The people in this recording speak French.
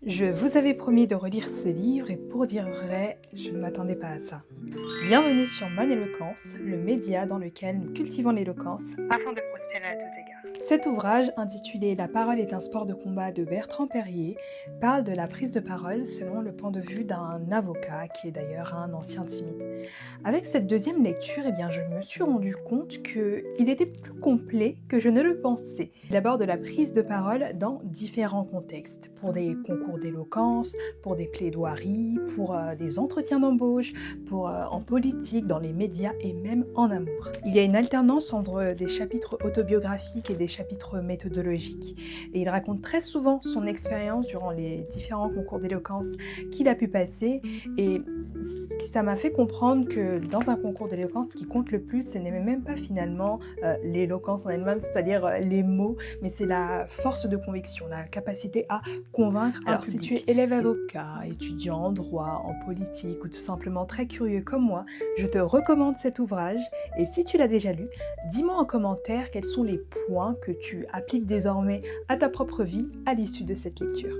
Je vous avais promis de relire ce livre et pour dire vrai, je ne m'attendais pas à ça. Bienvenue sur Mon Éloquence, le média dans lequel nous cultivons l'éloquence afin de prospérer à tous égards. Cet ouvrage, intitulé La parole est un sport de combat de Bertrand Perrier, parle de la prise de parole selon le point de vue d'un avocat qui est d'ailleurs un ancien timide. Avec cette deuxième lecture, je me suis rendu compte qu'il était plus complet que je ne le pensais. Il aborde la prise de parole dans différents contextes, pour des concours d'éloquence, pour des plaidoiries, pour des entretiens d'embauche, en politique, dans les médias et même en amour. Il y a une alternance entre des chapitres autobiographiques et des chapitres méthodologiques. Et il raconte très souvent son expérience durant les différents concours d'éloquence qu'il a pu passer et ça m'a fait comprendre que dans un concours d'éloquence, ce qui compte le plus, ce n'est même pas finalement l'éloquence en elle-même, c'est-à-dire les mots, mais c'est la force de conviction, la capacité à convaincre un public. Si tu es élève avocat, étudiant en droit, en politique ou tout simplement très curieux comme moi, je te recommande cet ouvrage et si tu l'as déjà lu, dis-moi en commentaire quels sont les points que tu appliques désormais à ta propre vie à l'issue de cette lecture.